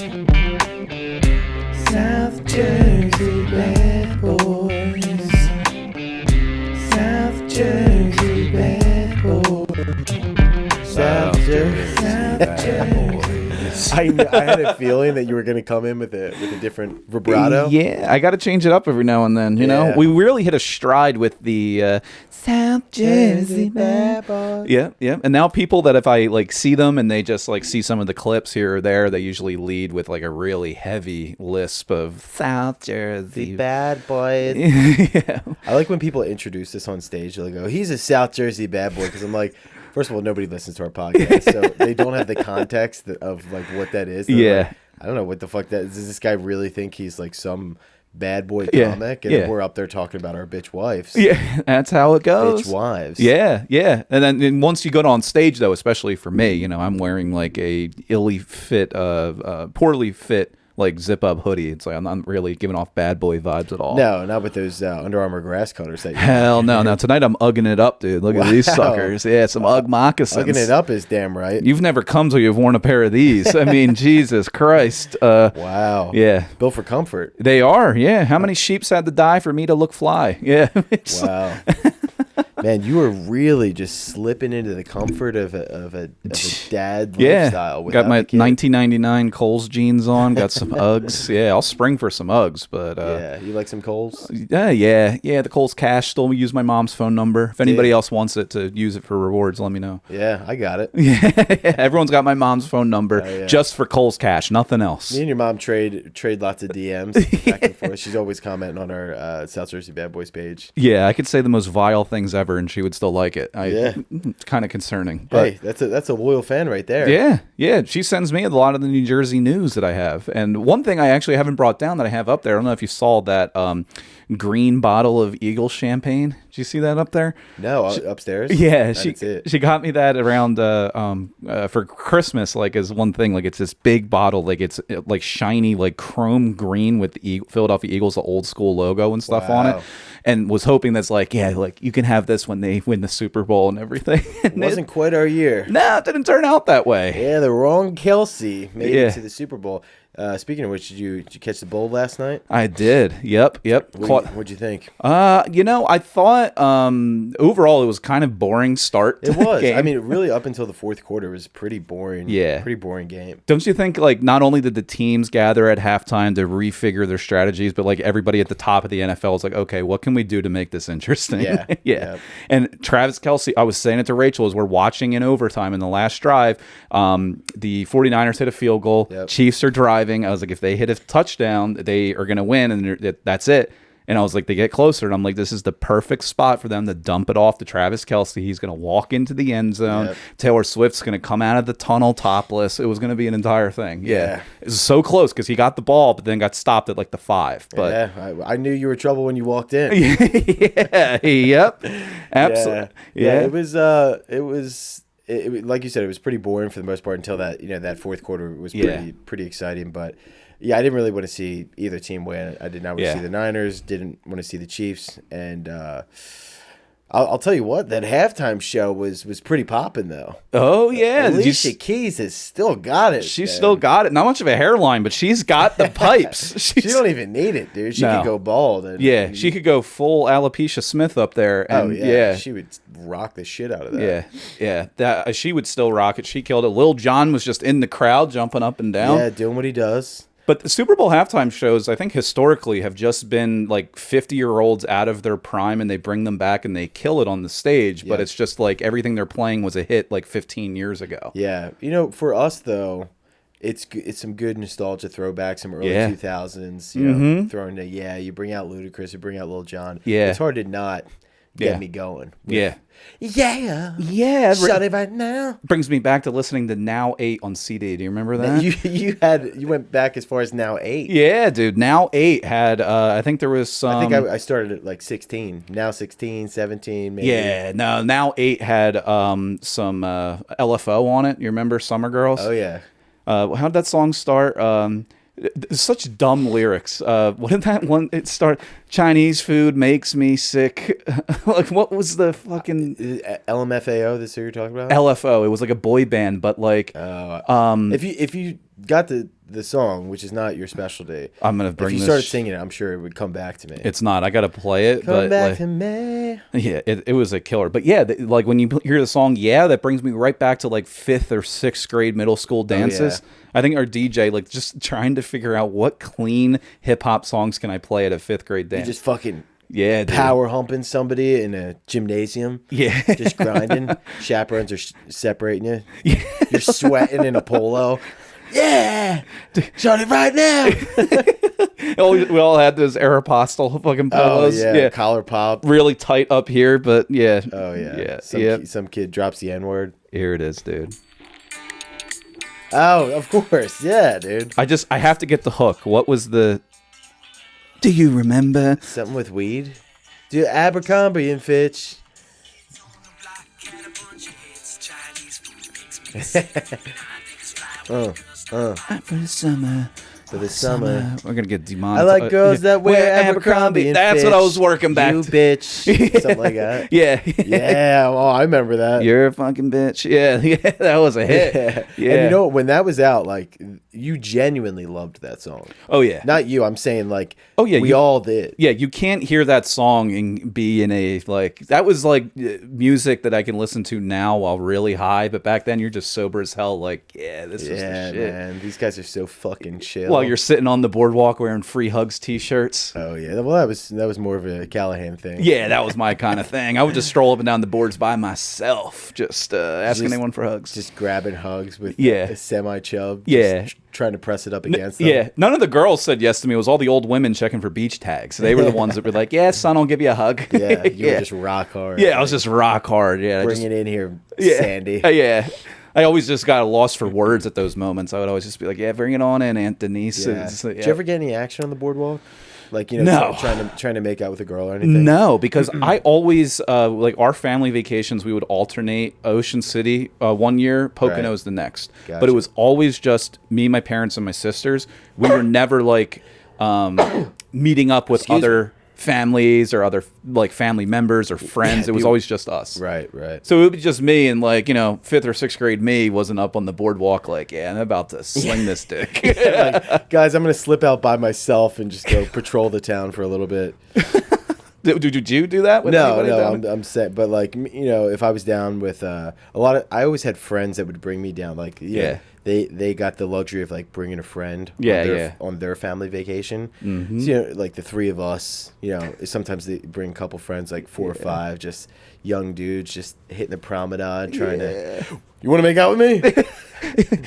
South Jersey bad boys. South Jersey bad boys. South Jersey bad boys. I had a feeling that you were going to come in with a different vibrato. Yeah, I got to change it up every now and then. You know, we really hit a stride with the South Jersey bad boys. Yeah, yeah. And now people that if I like see them and they just like see some of the clips here or there, they usually lead with like a really heavy lisp of South Jersey bad boys. Yeah. I like when people introduce this on stage. They'll go, "He's a South Jersey bad boy," because I'm like, first of all, nobody listens to our podcast, so they don't have the context of like what that is. They're like, I don't know what the fuck that is. Does this guy really think he's like some bad boy comic? And then we're up there talking about our bitch wives. Yeah, that's how it goes. Bitch wives. Yeah, yeah. And then once you go on stage, though, especially for me, you know, I'm wearing like a poorly fit like zip up hoodie. It's like I'm not really giving off bad boy vibes at all. No, not with those Under Armour grass cutters. That Hell no. Now tonight I'm ugging it up, dude. Look at these suckers. Yeah, some Ugg moccasins. Ugging it up is damn right. You've never come till you've worn a pair of these. I mean, Jesus Christ. Wow. Yeah. Built for comfort. They are. Yeah. How many sheeps had to die for me to look fly? Yeah. Wow. Man, you were really just slipping into the comfort of a dad lifestyle. Got my 1999 Kohl's jeans on. Got some Uggs. Yeah, I'll spring for some Uggs. But yeah, you like some Kohl's? Yeah. The Kohl's Cash. Still use my mom's phone number. If anybody else wants it to use it for rewards, let me know. Yeah, I got it. Yeah, everyone's got my mom's phone number just for Kohl's Cash, nothing else. Me and your mom trade lots of DMs back and forth. She's always commenting on our South Jersey Bad Boys page. Yeah, I could say the most vile things ever, and she would still like it. It's kind of concerning. But hey, that's a loyal fan right there. Yeah. She sends me a lot of the New Jersey news that I have. And one thing I actually haven't brought down that I have up there, I don't know if you saw that green bottle of Eagle champagne. Did you see that up there? No, upstairs. Yeah, she got me that around for Christmas. Like as one thing, like it's this big bottle, like it's like shiny, like chrome green with the Philadelphia Eagles, the old school logo and stuff on it. And was hoping that's like you can have this when they win the Super Bowl and everything. It wasn't quite our year. No, it didn't turn out that way. Yeah, the wrong Kelsey made it to the Super Bowl. Speaking of which, did you catch the bowl last night? I did. Yep. What'd you think? I thought overall it was kind of boring start to It was. the game. I mean, really up until the fourth quarter it was pretty boring. Yeah. Pretty boring game. Don't you think like not only did the teams gather at halftime to refigure their strategies, but like everybody at the top of the NFL is like, okay, what can we do to make this interesting? Yeah. Yeah. And Travis Kelce, I was saying it to Rachel as we're watching in overtime in the last drive, the 49ers hit a field goal. Yep. Chiefs are driving. I was like, if they hit a touchdown, they are going to win, and that's it. And I was like, they get closer, and I'm like, this is the perfect spot for them to dump it off to Travis Kelce. He's going to walk into the end zone. Yep. Taylor Swift's going to come out of the tunnel topless. It was going to be an entire thing. Yeah. It was so close because he got the ball, but then got stopped at like the 5. But yeah, I knew you were trouble when you walked in. Yep. Absolutely. Yeah. It was like you said, it was pretty boring for the most part until that fourth quarter was pretty exciting. But yeah, I didn't really want to see either team win. I did not want to see the Niners, didn't want to see the Chiefs, and I'll tell you what, that halftime show was pretty popping though. Oh yeah, Alicia Keys has still got it. She's still got it. Not much of a hairline, but she's got the pipes. She don't even need it, dude. She could go bald. She could go full alopecia Smith up there. And, she would rock the shit out of that. Yeah. She would still rock it. She killed it. Lil Jon was just in the crowd, jumping up and down. Yeah, doing what he does. But the Super Bowl halftime shows, I think historically, have just been like 50-year-olds out of their prime, and they bring them back and they kill it on the stage. But it's just like everything they're playing was a hit like 15 years ago. Yeah. For us, though, it's some good nostalgia throwback, some early 2000s, throwing you bring out Ludacris, you bring out Lil Jon. Yeah. It's hard to not get me going. Yeah. Shut it right now. Brings me back to listening to Now 8 on CD. Do you remember that? You went back as far as Now 8. Yeah, dude. Now 8 had I think there was some. I think I started at like 16. Now 16, 17 maybe. Yeah, no. Now 8 had some LFO on it. You remember Summer Girls? Oh yeah. How'd that song start? Such dumb lyrics. What did that one? It start. Chinese food makes me sick. Like, what was the fucking LMFAO? This who you're talking about? LFO. It was like a boy band, but like, if you got the song, which is not your specialty, I'm gonna bring. If you started singing it, I'm sure it would come back to me. It's not. I gotta play it. Come but back like, to me. Yeah, it was a killer. But yeah, like when you hear the song, yeah, that brings me right back to like 5th or 6th grade middle school dances. Yeah. I think our DJ like just trying to figure out what clean hip hop songs can I play at a 5th grade dance. You just fucking dude. Power humping somebody in a gymnasium. Yeah, just grinding. Chaperones are separating you. Yeah. You're sweating in a polo. Yeah, shut it right now. We all had those Aeropostale fucking polos. Oh, yeah, collar pop, really tight up here, but yeah. Oh yeah, some kid drops the N-word. Here it is, dude. Oh, of course, yeah, dude. I have to get the hook. What was the? Do you remember something with weed? Do Abercrombie and Fitch? For the summer. For the summer. We're going to get demonetized. I like girls that wear Abercrombie and That's Fitch. what I was working back you to. bitch. Something like that. Yeah. Yeah. Oh, I remember that. You're a fucking bitch. Yeah. Yeah. That was a hit. Yeah. And you know, when that was out, like, you genuinely loved that song. Oh, yeah. Not you. I'm saying, like, we we all did. Yeah. You can't hear that song and be in a, like, that was like music that I can listen to now while really high. But back then, you're just sober as hell. Like, yeah, this is the shit. Man. These guys are so fucking chill. While you're sitting on the boardwalk wearing Free Hugs t-shirts. Oh yeah, well that was more of a Callahan thing. Yeah, that was my kind of thing. I would just stroll up and down the boards by myself, just asking anyone for hugs, just grabbing hugs with a semi-chub. Yeah, trying to press it up against them. Yeah, none of the girls said yes to me. It was all the old women checking for beach tags. They were the ones that were like, "Yeah, son, I'll give you a hug." Yeah, you were just rock hard. Yeah, I was just rock hard. Yeah, bring it in here, Sandy. Yeah. I always just got lost for words at those moments. I would always just be like, "Yeah, bring it on in, Aunt Denise." Yeah. Did you ever get any action on the boardwalk? Like, you know, trying to make out with a girl or anything? No, because I always like our family vacations. We would alternate Ocean City 1 year, Poconos the next. Gotcha. But it was always just me, my parents, and my sisters. We were never like meeting up with other families or other like family members or friends. It was always just us. Right. So it would be just me, and like, you know, 5th or 6th grade me wasn't up on the boardwalk like, yeah, I'm about to sling this dick. Like, guys, I'm gonna slip out by myself and just go patrol the town for a little bit. Did you do that with No, I'm set. But like, you know, if I was down with a lot of, I always had friends that would bring me down. Like, know, they got the luxury of like bringing a friend on their family vacation. Mm-hmm. So, you know, like the three of us, you know, sometimes they bring a couple friends, like 4 or 5, just young dudes, just hitting the promenade, trying to. You want to make out with me?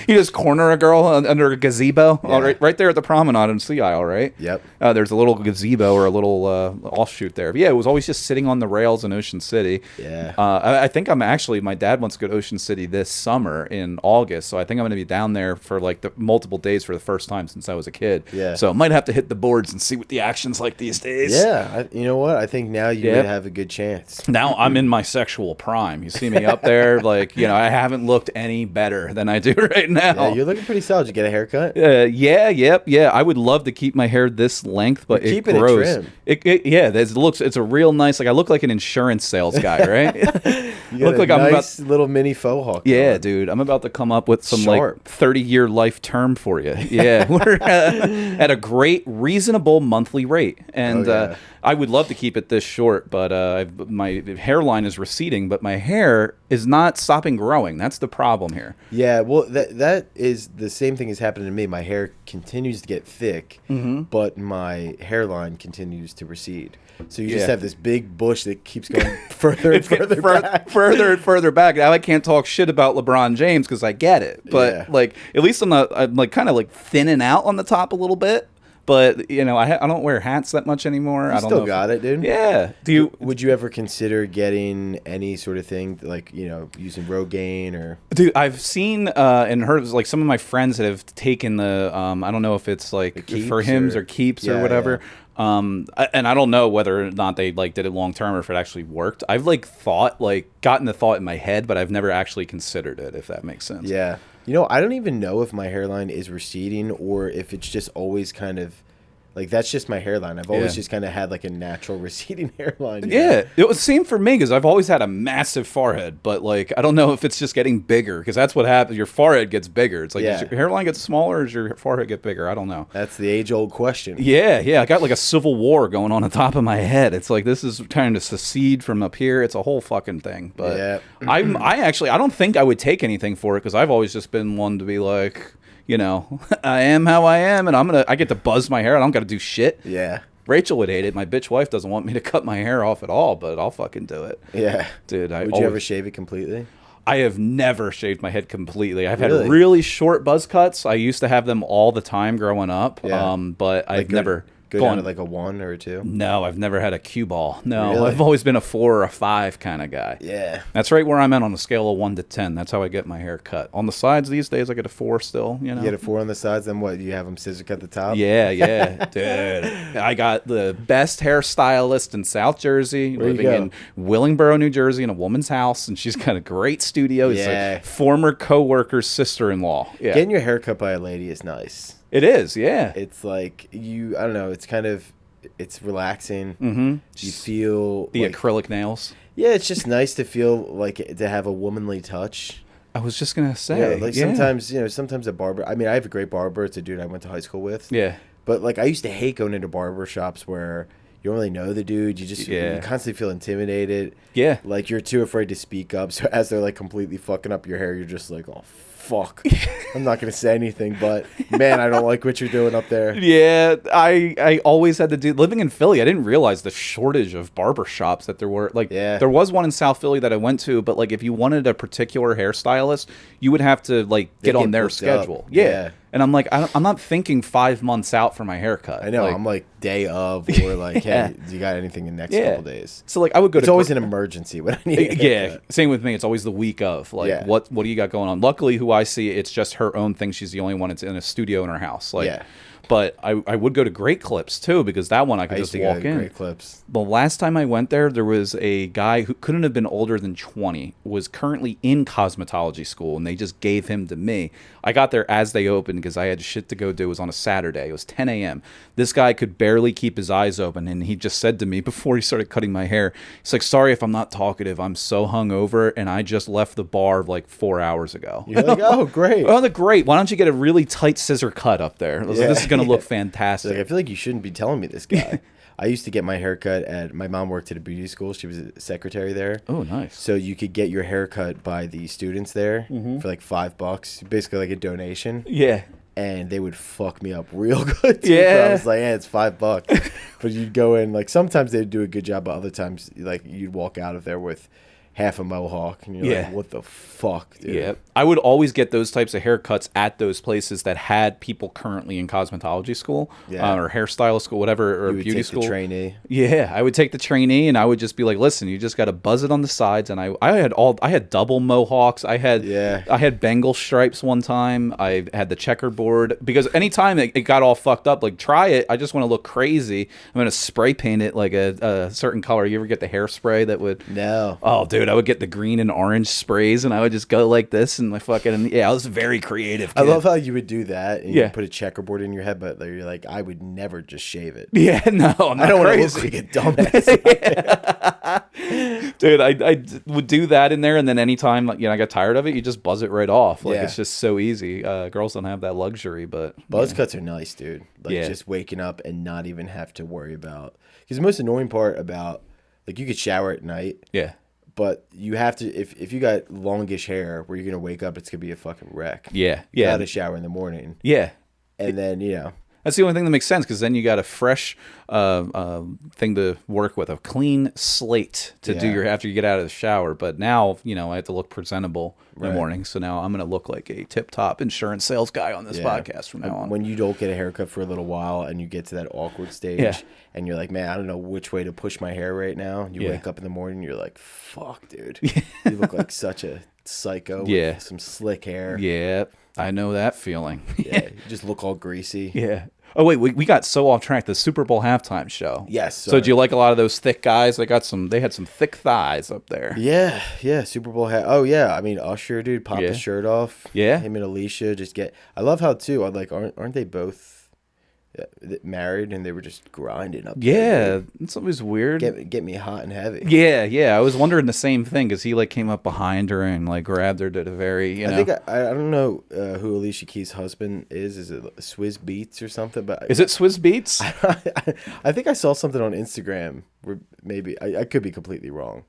You just corner a girl under a gazebo, right there at the promenade in Sea Isle, right? Yep. There's a little gazebo or a little offshoot there. But yeah, it was always just sitting on the rails in Ocean City. Yeah. I think my dad wants to go to Ocean City this summer in August, so I think I'm going to be down there for like the multiple days for the first time since I was a kid. Yeah. So I might have to hit the boards and see what the action's like these days. Yeah. You know what? I think now you would have a good chance. Now I'm in my sexual prime. You see me up there, like, you know, I haven't looked any better than I do right now. Yeah, you're looking pretty solid. Did you get a haircut? Yeah. I would love to keep my hair this length, but it grows. It's a real nice. Like I look like an insurance sales guy, right? You look like I'm about little mini faux hawk. Yeah, dude. I'm about to come up with some like 30-year life term for you. Yeah, we're at a great, reasonable monthly rate, and I would love to keep it this short, but my hairline is receding, but my hair is not stopping growing. That's the problem here. Yeah, well, that is the same thing is happening to me. My hair continues to get thick, but my hairline continues to recede. So you just have this big bush that keeps going further and further back. Further and further back. Now I can't talk shit about LeBron James because I get it, but like at least I'm like kind of like thinning out on the top a little bit. But you know, I don't wear hats that much anymore. I don't still got it, dude. Yeah. Would you ever consider getting any sort of thing like, you know, using Rogaine or? Dude, I've seen and heard like some of my friends that have taken the I don't know if it's like for Hims or Keeps or whatever. Yeah. And I don't know whether or not they like did it long term or if it actually worked. I've like gotten the thought in my head, but I've never actually considered it, if that makes sense. Yeah. You know, I don't even know if my hairline is receding or if it's just always kind of Like, that's just my hairline. I've always just kind of had like a natural receding hairline. Yeah, it was same for me because I've always had a massive forehead, but like I don't know if it's just getting bigger because that's what happens. Your forehead gets bigger. It's like does your hairline get smaller or does your forehead get bigger? I don't know. That's the age-old question. Yeah, I got like a civil war going on top of my head. It's like this is trying to secede from up here. It's a whole fucking thing. But I don't think I would take anything for it because I've always just been one to be like, you know, I am how I am, and I get to buzz my hair. I don't got to do shit. Yeah. Rachel would hate it. My bitch wife doesn't want me to cut my hair off at all, but I'll fucking do it. Yeah. Dude, would you ever shave it completely? I have never shaved my head completely. I've had really short buzz cuts. I used to have them all the time growing up, but I've never... Go down to like a 1 or a 2? No, I've never had a cue ball. No, really? I've always been a 4 or a 5 kind of guy. Yeah. That's right where I'm at on a scale of 1 to 10. That's how I get my hair cut. On the sides these days, I get a 4 still, you know? You get a 4 on the sides, then what? You have them scissor cut the top? Yeah. Dude. I got the best hairstylist in South Jersey, living in Willingboro, New Jersey, in a woman's house, and she's got a great studio. It's like former co-worker's sister-in-law. Yeah. Getting your hair cut by a lady is nice. It is, yeah. It's like I don't know, it's relaxing. Mm-hmm. You feel the acrylic nails. Yeah, it's just nice to feel like to have a womanly touch. I was just gonna say, sometimes a barber. I mean, I have a great barber. It's a dude I went to high school with. Yeah. But like, I used to hate going into barber shops where you don't really know the dude. You just you constantly feel intimidated. Yeah. Like you're too afraid to speak up. So as they're like completely fucking up your hair, you're just like, oh fuck. I'm not gonna say anything, but man, I don't like what you're doing up there. Yeah, I always had to do living in Philly. I didn't realize the shortage of barber shops that there were. Like, there was one in South Philly that I went to, but like if you wanted a particular hairstylist, you would have to like get on their schedule. Yeah. And I'm like, I'm not thinking 5 months out for my haircut. I know. I'm like day of, or like, hey, do you got anything in the next couple days? So like, I would go. It's always an emergency when I need. Same with me. It's always the week of. Like, what do you got going on? Luckily, who I see, it's just her own thing. She's the only one that's in a studio in her house. Like, but I would go to Great Clips too because that one I could just walk in. Great Clips. The last time I went there was a guy who couldn't have been older than 20, was currently in cosmetology school, and they just gave him to me. I got there as they opened because I had shit to go do. It was on a Saturday. It was 10 a.m. This guy could barely keep his eyes open, and he just said to me before he started cutting my hair, he's like, sorry if I'm not talkative. I'm so hungover, and I just left the bar like 4 hours ago. You're like, oh, great. Oh, great. Why don't you get a really tight scissor cut up there? I was like, this is going to look fantastic. Like, I feel like you shouldn't be telling me this guy. I used to get my hair cut at, my mom worked at a beauty school. She was a secretary there. Oh, nice. So you could get your hair cut by the students there for like $5, basically like a donation. Yeah. And they would fuck me up real good. Too, I was like, it's $5. But you'd go in, like, sometimes they'd do a good job, but other times, like, you'd walk out of there with half a mohawk, and you're like, what the fuck, dude? Yeah. I would always get those types of haircuts at those places that had people currently in cosmetology school or hairstylist school, whatever, or beauty school. The trainee. Yeah, I would take the trainee, and I would just be like, listen, you just got to buzz it on the sides. And I had double mohawks. I had Bengal stripes one time. I had the checkerboard, because anytime it got all fucked up, like, try it. I just want to look crazy. I'm going to spray paint it like a certain color. You ever get the hairspray that would... No. Oh, dude, I would get the green and orange sprays, and I would just go like this, and I was very creative, kid. I love how you would do that, and you put a checkerboard in your head, but you're like, I would never just shave it. Yeah, no, I'm not I don't want crazy. to look like a dumbass. Dude, I would do that in there, and then anytime I got tired of it, you just buzz it right off. Like, it's just so easy. Girls don't have that luxury, but buzz cuts are nice, dude. Like, just waking up and not even have to worry about, because the most annoying part about, like, you could shower at night. Yeah. But you have to, if you got longish hair where you're going to wake up, it's going to be a fucking wreck. Yeah. You got to shower in the morning. Yeah. And then, that's the only thing that makes sense, because then you got a fresh thing to work with, a clean slate to do your after you get out of the shower. But now, I have to look presentable in the morning. So now I'm going to look like a tip-top insurance sales guy on this podcast from now on. When you don't get a haircut for a little while and you get to that awkward stage and you're like, man, I don't know which way to push my hair right now. You wake up in the morning and you're like, fuck, dude. You look like such a psycho with some slick hair. Yeah, I know that feeling. You just look all greasy. Yeah. Oh, wait, we got so off track. The Super Bowl halftime show. Yes. So do you like a lot of those thick guys? They had some thick thighs up there. Yeah. Super Bowl Oh, yeah. I mean, Usher, dude, pop his shirt off. Yeah. Him and Alicia I love how, too, aren't they both married, and they were just grinding up Yeah, there, it's always weird. Get me hot and heavy. Yeah. I was wondering the same thing because he like came up behind her and like grabbed her to the very. I think I don't know who Alicia Keys' husband is. Is it Swizz Beatz or something? But is it Swizz Beatz? I think I saw something on Instagram where maybe I could be completely wrong.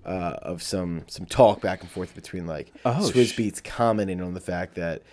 Of some talk back and forth between like Swizz Beatz commenting on the fact that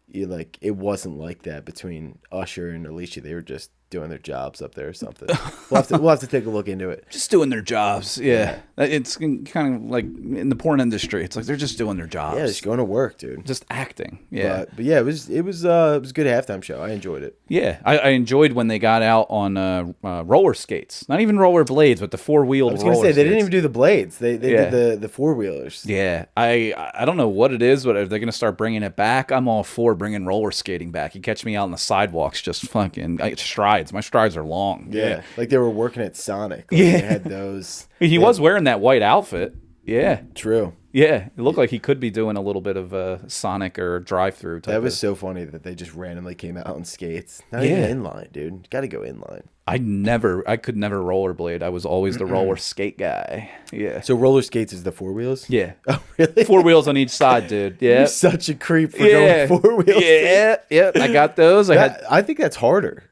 it wasn't like that between Usher and Alicia. They were just doing their jobs up there or something. We'll have to take a look into it. Just doing their jobs. Yeah. It's kind of like in the porn industry. It's like they're just doing their jobs. Yeah, just going to work, dude. Just acting. Yeah. But yeah, it was a good halftime show. I enjoyed it. Yeah, I enjoyed when they got out on roller skates. Not even roller blades, but the four-wheeled. I was going to say they didn't even do the blades. They did the four-wheelers. Yeah, I don't know what it is, but if they're going to start bringing it back, I'm all for bringing roller skating back. You catch me out on the sidewalks, just fucking strides. My strides are long. Yeah, like they were working at Sonic. Like they had those. He was wearing that white outfit. Yeah, true. Yeah, it looked like he could be doing a little bit of a Sonic or drive-through type. That was so funny that they just randomly came out on skates. Not even inline, dude. Got to go inline. I could never rollerblade. I was always the roller skate guy. Yeah. So roller skates is the four wheels? Yeah. Oh, really? 4 wheels on each side, dude. Yeah. You're such a creep for going four wheels. Yeah. I got those. I think that's harder.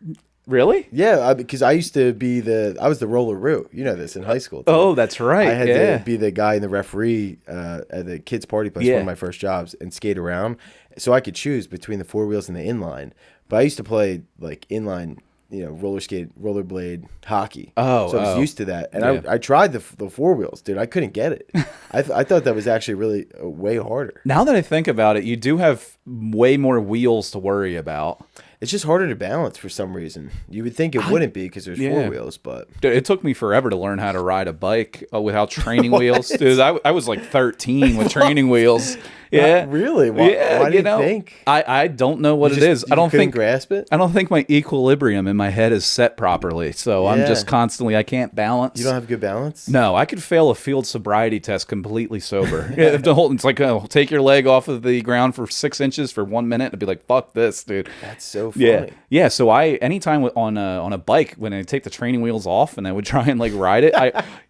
Really? Yeah, because I used to be I was the roller root. You know this in high school. Too. Oh, that's right. I had to be the guy in the referee at the kids' party place, one of my first jobs, and skate around. So I could choose between the four wheels and the inline. But I used to play like inline, rollerblade hockey. Oh, so I was used to that. And I tried the four wheels, dude. I couldn't get it. I thought that was actually really way harder. Now that I think about it, you do have way more wheels to worry about. It's just harder to balance for some reason. You would think it wouldn't be because there's four wheels, but dude, it took me forever to learn how to ride a bike without training wheels. Dude, I was like 13 with training wheels. Yeah, not really. Why do you think? I don't know what it is. I don't think grasp it. I don't think my equilibrium in my head is set properly. So I'm just constantly. I can't balance. You don't have good balance. No, I could fail a field sobriety test completely sober. It's like take your leg off of the ground for 6 inches for 1 minute and be like, fuck this, dude. That's so funny. Yeah. So anytime on a bike when I take the training wheels off and I would try and like ride it,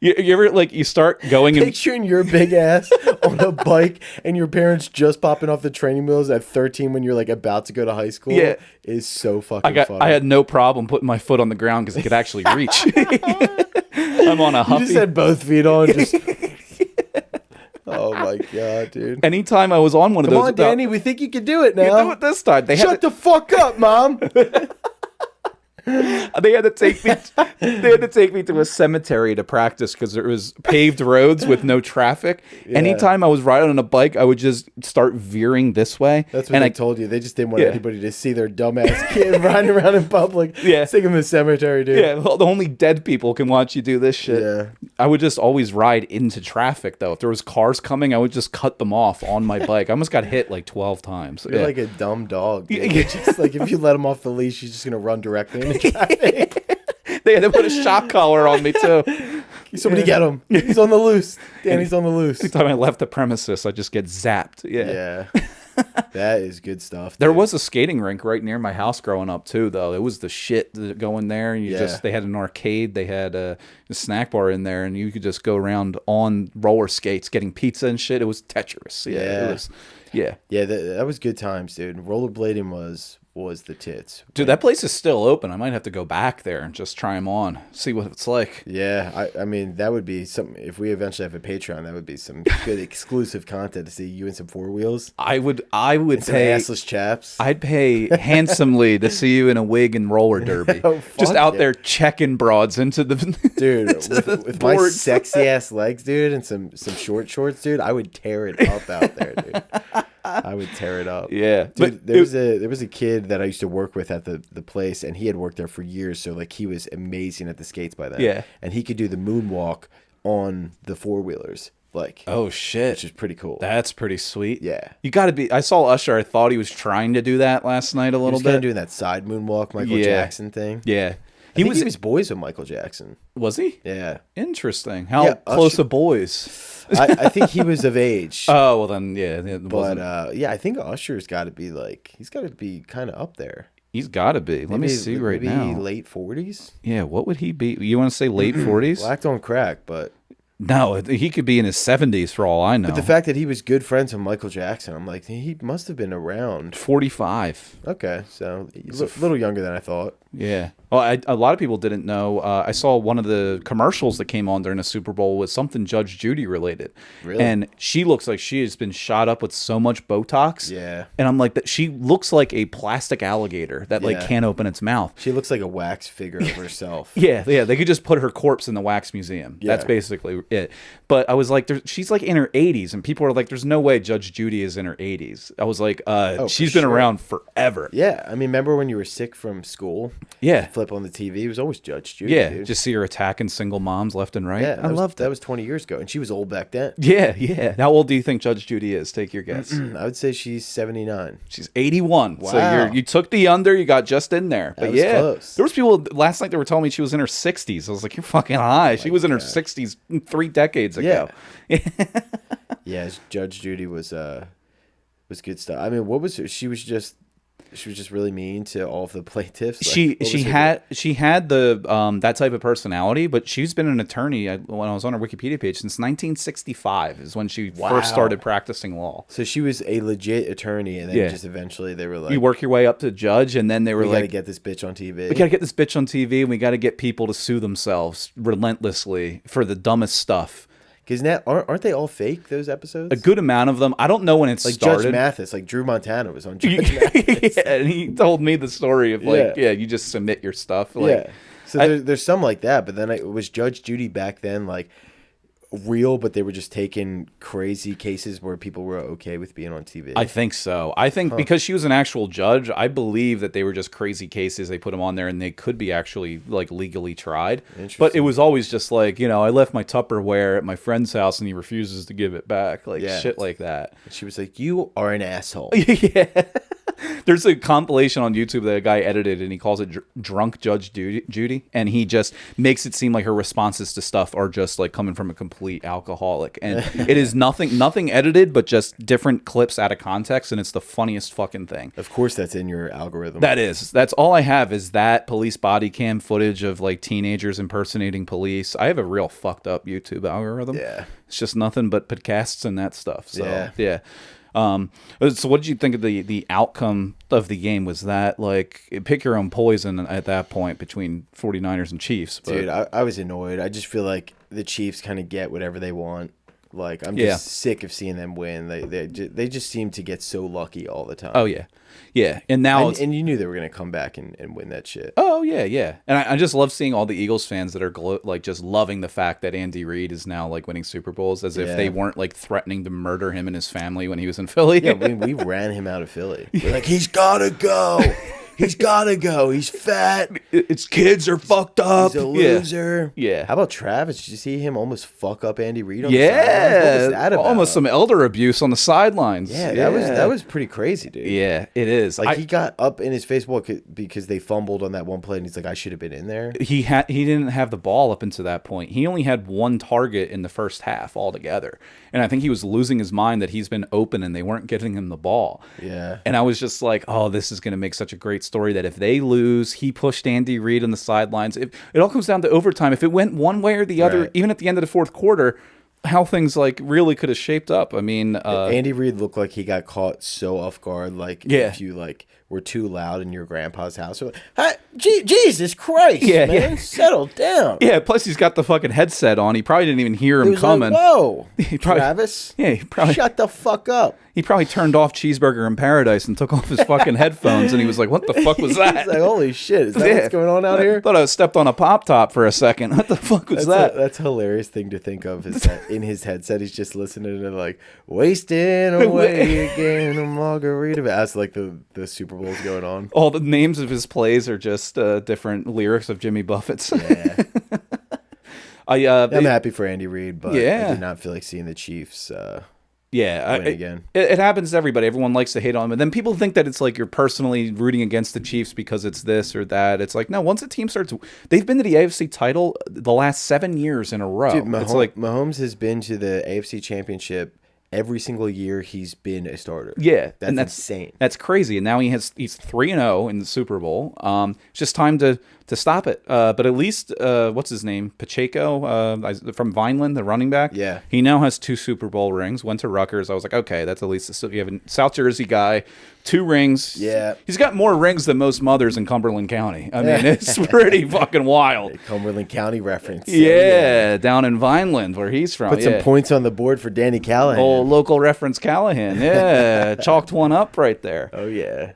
you ever like you start going picturing your big ass on a bike and your parents just popping off the training wheels at 13 when you're like about to go to high school is so fucking funny. I had no problem putting my foot on the ground because I could actually reach. I'm on a huffy. You just had both feet on. Just... Oh my god, dude! Anytime I was on one of those, come on, Danny, we think you can do it now. You do it this time. Shut the fuck up, Mom. They had to take me. They had to take me to a cemetery to practice because there was paved roads with no traffic. Yeah. Anytime I was riding on a bike, I would just start veering this way. That's what I told you. They just didn't want anybody to see their dumbass kid riding around in public. Yeah, take him to the cemetery, dude. Yeah, well, the only dead people can watch you do this shit. Yeah, I would just always ride into traffic though. If there was cars coming, I would just cut them off on my bike. I almost got hit like 12 times. You're like a dumb dog. Dude. Just like if you let him off the leash, he's just gonna run directly into traffic. They had to put a shock collar on me too. Somebody get him. He's on the loose. Danny's on the loose. Every time I left the premises, I just get zapped. Yeah. That is good stuff. Dude. There was a skating rink right near my house growing up too, though. It was the shit going there. And they had an arcade, they had a snack bar in there, and you could just go around on roller skates getting pizza and shit. It was Tetris. Yeah. That was good times, dude. Rollerblading was the tits. Dude, that place is still open. I might have to go back there and just try them on, see what it's like. Yeah, I mean, that would be something. If we eventually have a Patreon, that would be some good exclusive content to see you in some four wheels. I would pay assless chaps. I'd pay handsomely to see you in a wig and roller derby. Just out there checking broads into the dude with my sexy ass legs, dude, and some short shorts, dude. I would tear it up out there, dude. I would tear it up. Yeah. Dude, there was a kid that I used to work with at the place, and he had worked there for years, so like he was amazing at the skates by then. Yeah. And he could do the moonwalk on the four-wheelers. Like, oh shit. Which is pretty cool. That's pretty sweet. Yeah. You got to be. I saw Usher. I thought he was trying to do that last night a little bit. He was doing that side moonwalk Michael Jackson thing. Yeah. He was boys with Michael Jackson. Was he? Yeah. Interesting. How close of boys? I think he was of age. Oh, well then, yeah. But I think Usher's got to be he's got to be kind of up there. He's got to be. Let me see right now. Maybe late 40s? Yeah, what would he be? You want to say late 40s? Black don't crack, but... No, he could be in his 70s for all I know. But the fact that he was good friends with Michael Jackson, I'm like, he must have been around. 45. Okay, so a little younger than I thought. Yeah. Well, a lot of people didn't know. I saw one of the commercials that came on during the Super Bowl was something Judge Judy related. Really? And she looks like she has been shot up with so much Botox. Yeah. And I'm like, that she looks like a plastic alligator that like can't open its mouth. She looks like a wax figure of herself. Yeah. They could just put her corpse in the wax museum. Yeah. That's basically it. But I was like, she's like in her 80s, and people are like, there's no way Judge Judy is in her 80s. I was like, she's been around forever. Yeah. I mean, remember when you were sick from school? Yeah. Flip on the TV. It was always Judge Judy. Yeah. Dude. Just see her attacking single moms left and right. Yeah. I loved that. That was 20 years ago, and she was old back then. Yeah. Yeah. How old do you think Judge Judy is? Take your guess. I would say she's 79. She's 81. Wow. So you took the under, you got just in there. But that was close. There was people last night that were telling me she was in her 60s. I was like, you're fucking high. She was in her 60s 3 decades ago. Yeah. Yeah, Judge Judy was good stuff. I mean, what was her? She was just really mean to all of the plaintiffs. Like, she had the that type of personality, but she's been an attorney when I was on her Wikipedia page since 1965 is when she first started practicing law. So she was a legit attorney, and then just eventually they were like, you work your way up to judge, and then they were we like, gotta get this bitch on TV. We gotta get this bitch on TV, and we gotta get people to sue themselves relentlessly for the dumbest stuff. Because now, aren't they all fake, those episodes? A good amount of them. I don't know when it started. Judge Mathis, like Drew Montana was on Judge Mathis. Yeah, and he told me the story of like, you just submit your stuff. Like, So there's some like that, but then it was Judge Judy back then, like, real, but they were just taking crazy cases where people were okay with being on TV. I think so. I think because she was an actual judge, I believe that they were just crazy cases. They put them on there and they could be actually like legally tried. But it was always just like, I left my Tupperware at my friend's house and he refuses to give it back. Like shit like that. And she was like, you are an asshole. Yeah. There's a compilation on YouTube that a guy edited, and he calls it Drunk Judge Judy, and he just makes it seem like her responses to stuff are just like coming from a complete alcoholic, and it is nothing edited, but just different clips out of context, and it's the funniest fucking thing. Of course, that's in your algorithm. That's all I have is that police body cam footage of like teenagers impersonating police. I have a real fucked up YouTube algorithm. Yeah, it's just nothing but podcasts and that stuff. So yeah. So what did you think of the outcome of the game? Was that like pick your own poison at that point between 49ers and Chiefs? But... Dude, I was annoyed. I just feel like the Chiefs kind of get whatever they want. Like, I'm just sick of seeing them win. They just seem to get so lucky all the time. Oh yeah, yeah. And now and you knew they were gonna come back and win that shit. Oh yeah, yeah. And I just love seeing all the Eagles fans that are like just loving the fact that Andy Reid is now like winning Super Bowls, as if they weren't like threatening to murder him and his family when he was in Philly. Yeah, we ran him out of Philly. We're like, he's gotta go. He's gotta go. He's fat. His kids are fucked up. He's a loser. Yeah. How about Travis? Did you see him almost fuck up Andy Reid on the sidelines? What was that about? Almost some elder abuse on the sidelines. Yeah, that was pretty crazy, dude. Yeah, it is. Like, he got up in his face because they fumbled on that one play, and he's like, I should have been in there. He didn't have the ball up until that point. He only had one target in the first half altogether. And I think he was losing his mind that he's been open and they weren't getting him the ball. Yeah. And I was just like, oh, this is going to make such a great story that if they lose, he pushed Andy Reid on the sidelines. It all comes down to overtime. If it went one way or the other, even at the end of the fourth quarter, how things like really could have shaped up. I mean, Andy Reid looked like he got caught so off guard. Like, if you like were too loud in your grandpa's house, like, hey, Jesus Christ, man, settle down. Yeah, plus he's got the fucking headset on. He probably didn't even hear him coming. Like, whoa, Travis, shut the fuck up. He probably turned off Cheeseburger in Paradise and took off his fucking headphones, and he was like, what the fuck was that? He's like, holy shit, is that what's going on out here? I thought I stepped on a Pop Top for a second. What the fuck was that? That's a hilarious thing to think of, is that in his headset, he's just listening to like, wasting away again a margarita. As like the Super Bowl's going on. All the names of his plays are just different lyrics of Jimmy Buffett's. Yeah. I'm happy for Andy Reid, but I did not feel like seeing the Chiefs win again. It happens to everybody. Everyone likes to hate on him. And then people think that it's like you're personally rooting against the Chiefs because it's this or that. It's like, no, once a team starts... They've been to the AFC title the last 7 years in a row. Dude, Mahomes has been to the AFC Championship every single year he's been a starter. Yeah, that's insane. That's crazy. And now he's 3-0 in the Super Bowl. It's just time to stop it. But at least what's his name? Pacheco from Vineland, the running back. Yeah, he now has 2 Super Bowl rings. Went to Rutgers. I was like, okay, that's at least you have a South Jersey guy, 2 rings. Yeah, he's got more rings than most mothers in Cumberland County. I mean, it's pretty fucking wild. Cumberland County reference. Yeah, down in Vineland where he's from. Put some points on the board for Danny Callahan. Oh, local reference Callahan. Yeah, chalked one up right there. Oh yeah.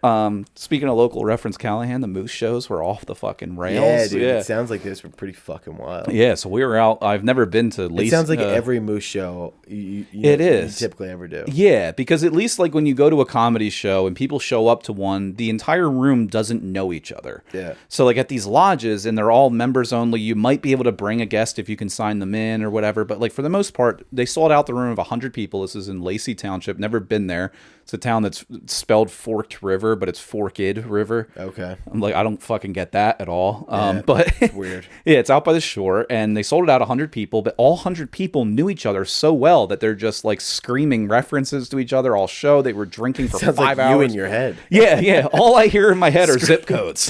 Speaking of local reference Callahan, the Moose shows were off the fucking rails. Yeah, dude. It sounds like this were pretty fucking wild. Yeah, so we were out. I've never been to. It sounds like every Moose show you typically ever do. Yeah, because at least like when you go to a comedy show and people show up to one, the entire room doesn't know each other. Yeah. So like at these lodges, and they're all members only. You might be able to bring a guest if you can sign them in or whatever. But like for the most part, they sold out the room of 100 people. This is in Lacey Township. Never been there. It's a town that's spelled Forked River, but it's Forked River. Okay. I'm like, I don't fucking get that at all. But it's weird. Yeah, it's out by the shore, and they sold it out 100 people, but all 100 people knew each other so well that they're just like screaming references to each other all show. They were drinking for 5 like hours. You in your head. Yeah. All I hear in my head are zip codes.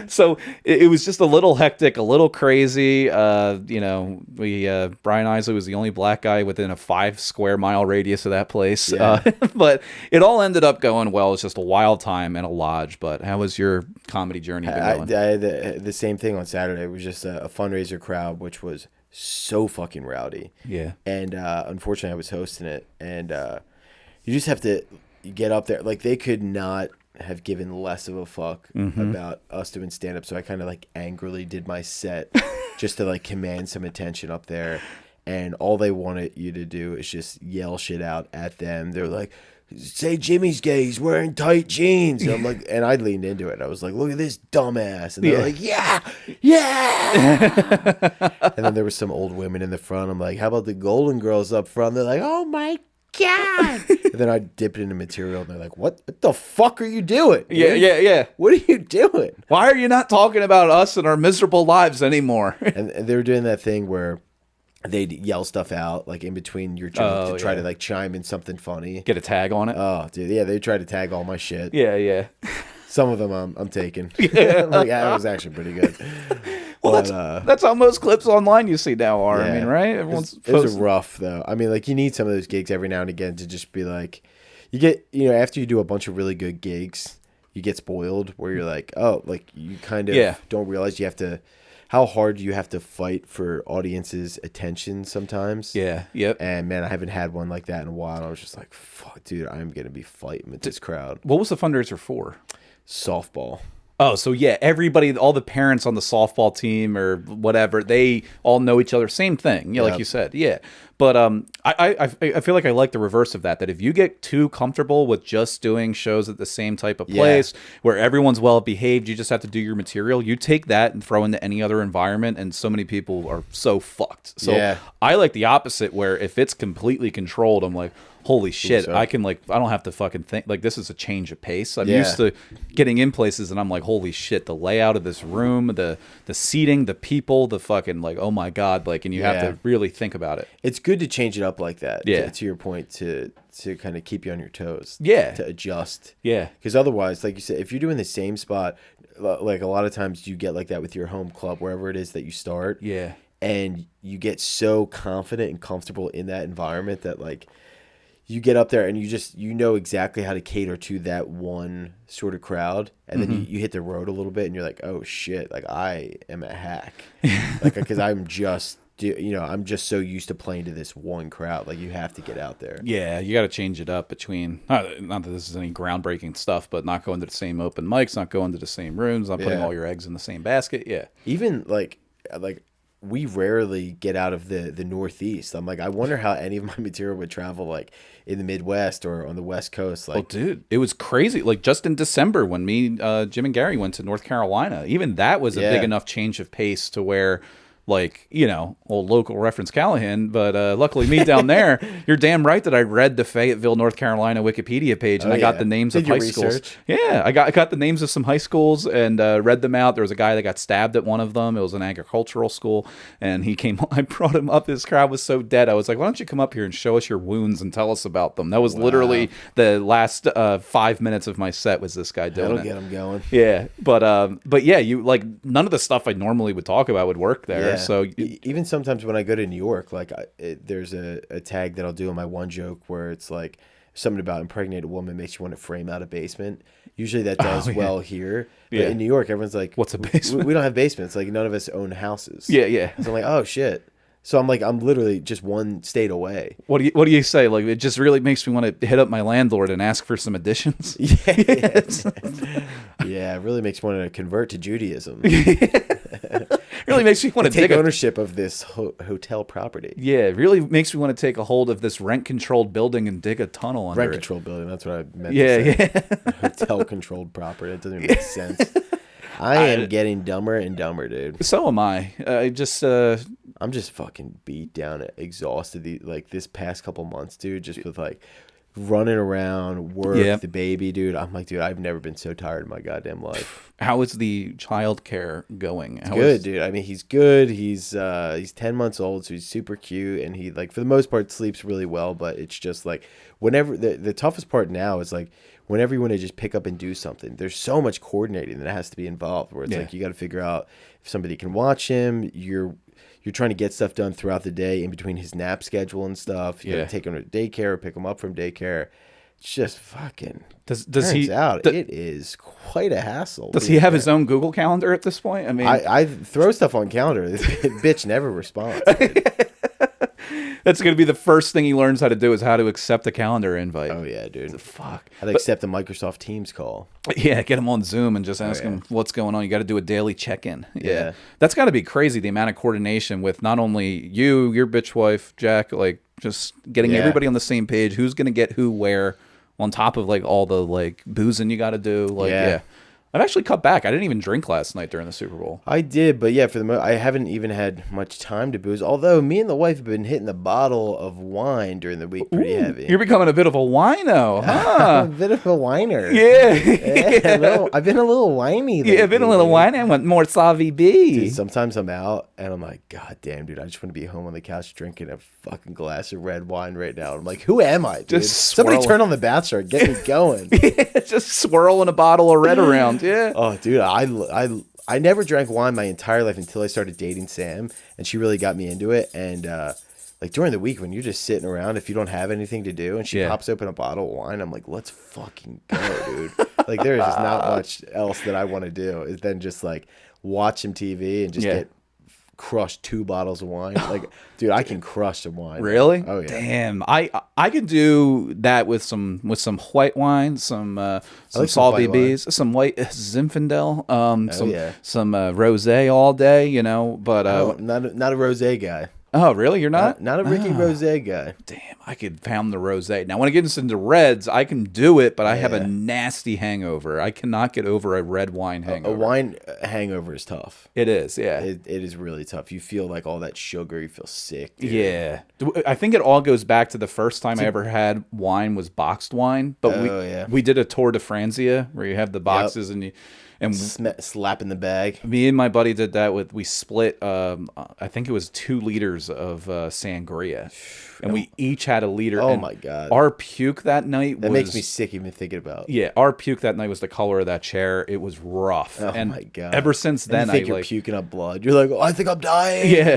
So it was just a little hectic, a little crazy. Brian Isley was the only black guy within a 5 square mile radius of that place. Yeah. But it all ended up going well. It's just a wild time in a lodge. But how was your comedy journey been going? I had the same thing on Saturday. It was just a fundraiser crowd, which was so fucking rowdy. Yeah. And unfortunately, I was hosting it. And you just have to get up there. Like, they could not have given less of a fuck about us doing stand-up. So I kind of like angrily did my set just to like command some attention up there. And all they wanted you to do is just yell shit out at them. They're like, say Jimmy's gay, he's wearing tight jeans. And I'm like, and I leaned into it. I was like, look at this dumbass. And they're like, yeah. And then there was some old women in the front. I'm like, how about the Golden Girls up front? They're like, oh my God. And then I dipped into material and they're like, what the fuck are you doing? Dude? Yeah. What are you doing? Why are you not talking about us and our miserable lives anymore? And they were doing that thing where they'd yell stuff out like in between your joke to try to like chime in something funny. Get a tag on it. Oh, dude. Yeah, they tried to tag all my shit. Yeah. Some of them I'm taking. Like, that was actually pretty good. Well, that's how most clips online you see now are. Yeah. I mean, right? It was rough, though. I mean, like, you need some of those gigs every now and again to just be like, you get, after you do a bunch of really good gigs, you get spoiled where you're like, oh, like, you kind of don't realize you have to, how hard you have to fight for audience's attention sometimes. Yeah, yep. And, man, I haven't had one like that in a while. I was just like, fuck, dude, I'm going to be fighting with this crowd. What was the fundraiser for? Softball. Oh, so yeah, everybody, all the parents on the softball team or whatever, they all know each other. Same thing, like you said, yeah. But I feel like I like the reverse of that. That if you get too comfortable with just doing shows at the same type of place where everyone's well behaved, you just have to do your material. You take that and throw into any other environment, and so many people are so fucked. So I like the opposite, where if it's completely controlled, I'm like, holy shit, I can I don't have to fucking think, like, this is a change of pace. I'm used to getting in places and I'm like, holy shit, the layout of this room, the seating, the people, the fucking, like, oh my God, like, and you have to really think about it. It's good to change it up like that. To your point, to kind of keep you on your toes. To adjust. Because otherwise, like you said, if you're doing the same spot, like a lot of times you get like that with your home club, wherever it is that you start. And you get so confident and comfortable in that environment that, like, you get up there and you know exactly how to cater to that one sort of crowd. And then you hit the road a little bit and you're like, oh shit, like, I am a hack. Like, because I'm just so used to playing to this one crowd. Like, you have to get out there. Yeah, you got to change it up between, not that this is any groundbreaking stuff, but not going to the same open mics, not going to the same rooms, not putting all your eggs in the same basket. Even like we rarely get out of the Northeast. I'm like, I wonder how any of my material would travel, like, in the Midwest or on the West Coast. Like, dude, it was crazy. Like, just in December when me, Jim and Gary went to North Carolina, even that was a big enough change of pace to where like, old local reference Callahan, but luckily me down there, you're damn right that I read the Fayetteville, North Carolina Wikipedia page, and I got the names of high schools. Yeah, I got the names of some high schools and read them out. There was a guy that got stabbed at one of them. It was an agricultural school, and he came. I brought him up. This crowd was so dead. I was like, why don't you come up here and show us your wounds and tell us about them? That was literally the last 5 minutes of my set was this guy doing it. That'll get him going. Yeah, but yeah, you like none of the stuff I normally would talk about would work there. Yeah. So even sometimes when I go to New York, like there's a tag that I'll do in my one joke where it's like something about impregnated woman makes you want to frame out a basement. Usually that does well here. But in New York, everyone's like, what's a basement? We don't have basements. Like none of us own houses. Yeah. So I'm like, oh shit. So I'm literally just one state away. What do you say? Like, it just really makes me want to hit up my landlord and ask for some additions. Yeah, it really makes me want to convert to Judaism. Really makes me want to take ownership of this hotel property. Yeah, it really makes me want to take a hold of this rent-controlled building and dig a tunnel under Rent-controlled building, that's what I meant to say. Yeah. Hotel-controlled property. It doesn't even make sense. I am getting dumber and dumber, dude. So am I. I'm just fucking beat down, exhausted. This past couple months, dude, just with running around, work, the baby, dude. I'm like, dude, I've never been so tired in my goddamn life. How is the child care going? Good, dude. I mean, he's good. He's 10 months old, so he's super cute, and he for the most part sleeps really well. But it's just like whenever the toughest part now is like whenever you want to just pick up and do something, there's so much coordinating that has to be involved. Where it's like you got to figure out if somebody can watch him. You're trying to get stuff done throughout the day in between his nap schedule and stuff. You gotta take him to daycare or pick him up from daycare. It's just fucking it is quite a hassle. Does he have his own Google Calendar at this point? I mean, I throw stuff on calendar. This bitch never responds. That's going to be the first thing he learns how to do is how to accept a calendar invite. Oh, yeah, dude. Fuck. How to accept a Microsoft Teams call. Yeah, get him on Zoom and just ask him what's going on. You got to do a daily check-in. Yeah. That's got to be crazy, the amount of coordination with not only you, your bitch wife, Jack, like just getting everybody on the same page. Who's going to get who where on top of like all the like boozing you got to do. Like, I've actually cut back. I didn't even drink last night during the Super Bowl. I did, but yeah, I haven't even had much time to booze. Although me and the wife have been hitting the bottle of wine during the week pretty heavy. You're becoming a bit of a wino, huh? I'm a bit of a whiner. Yeah. I've been a little whiny lately. Yeah, I've been a little whiny. I want more Savi B. Dude, sometimes I'm out and I'm like, God damn, dude, I just want to be home on the couch drinking a fucking glass of red wine right now. I'm like, who am I, dude? Somebody turn on the Bachelor, get me going. Just swirling a bottle of red around. Yeah. Oh, dude, I never drank wine my entire life until I started dating Sam, and she really got me into it. And like during the week when you're just sitting around, if you don't have anything to do, and she pops open a bottle of wine, I'm like, let's fucking go, dude. Like there is just not much else that I want to do is then just like watch some TV and just get crushed 2 bottles of wine. Like, dude, I can crush some wine. Really? Oh yeah. Damn, I could do that with some white wine, some Salvi B's, some white Zinfandel, some rosé all day, you know. But not a rosé guy. Oh, really? You're not? Not a Ricky Rosé guy. Damn, I could pound the rosé. Now, when I get into reds, I can do it, but I have a nasty hangover. I cannot get over a red wine hangover. A wine hangover is tough. It is, yeah. It is really tough. You feel like all that sugar. You feel sick, dude. Yeah. I think it all goes back to the first time I ever had wine was boxed wine. But we did a Tour de Franzia where you have the boxes and slap in the bag. Me and my buddy did that we split I think it was 2 liters of sangria, and we each had a liter. Oh my god! Our puke that night makes me sick even thinking about. Yeah, our puke that night was the color of that chair. It was rough. Oh my god! Ever since then, you're puking up blood. You're like, oh, I think I'm dying. Yeah.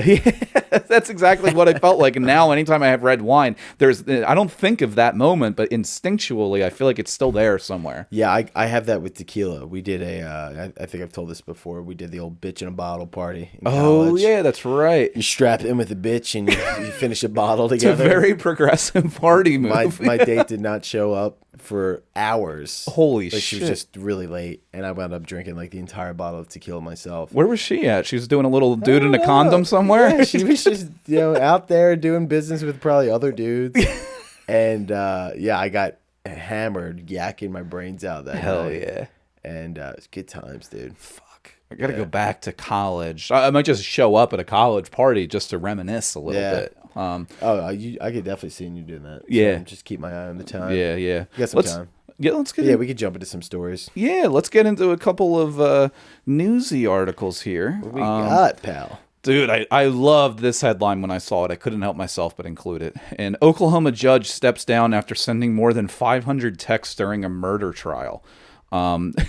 That's exactly what I felt like. And now, anytime I have red wine, I don't think of that moment, but instinctually, I feel like it's still there somewhere. Yeah, I have that with tequila. We did I think I've told this before. We did the old bitch in a bottle party in college. Yeah, that's right. You strap in with a bitch and you finish a bottle together. It's a very progressive party move. My date did not show up for hours. Holy shit. She was just really late, and I wound up drinking like the entire bottle of tequila myself. Where was she at? She was doing a little dude in a condom somewhere? Yeah, she was just out there doing business with probably other dudes. And I got hammered, yakking my brains out that night. Hell yeah. and it's good times, dude. Fuck, I gotta go back to college. I might just show up at a college party just to reminisce a little bit. I could definitely see you doing that. Yeah, so just keep my eye on the time. Yeah. You got some time. Yeah, let's get. Yeah, we could jump into some stories. Yeah, let's get into a couple of newsy articles here. What we got, pal? Dude, I loved this headline when I saw it. I couldn't help myself but include it. An Oklahoma judge steps down after sending more than 500 texts during a murder trial.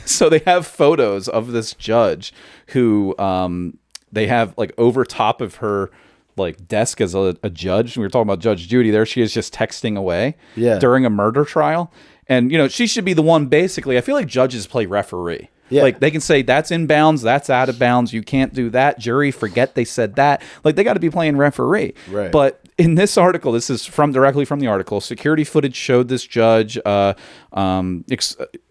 So they have photos of this judge who they have like over top of her like desk as a judge. We were talking about Judge Judy. There she is just texting away during a murder trial. And, you know, she should be the one basically. I feel like judges play referee. Yeah. Like they can say that's in bounds, that's out of bounds. You can't do that. Jury, forget they said that. Like they got to be playing referee. Right. But in this article, this is directly from the article. Security footage showed this judge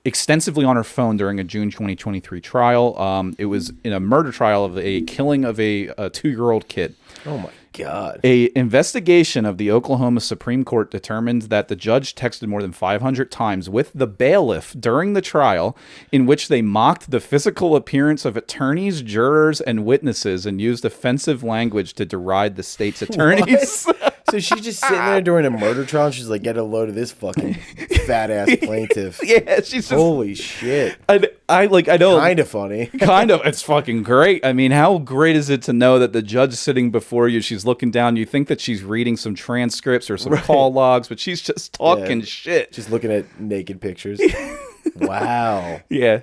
extensively on her phone during a June 2023 trial. It was in a murder trial of a killing of a 2-year-old kid. Oh my God. A investigation of the Oklahoma Supreme Court determined that the judge texted more than 500 times with the bailiff during the trial, in which they mocked the physical appearance of attorneys, jurors, and witnesses and used offensive language to deride the state's attorneys. So she's just sitting there during a murder trial and she's like, get a load of this fucking fat ass plaintiff. Yeah, she's just, holy shit. I know. Kind of funny. Kind of. It's fucking great. I mean, how great is it to know that the judge sitting before you, she's looking down, you think that she's reading some transcripts or some call logs, but she's just talking shit. Just looking at naked pictures. Wow. Yeah,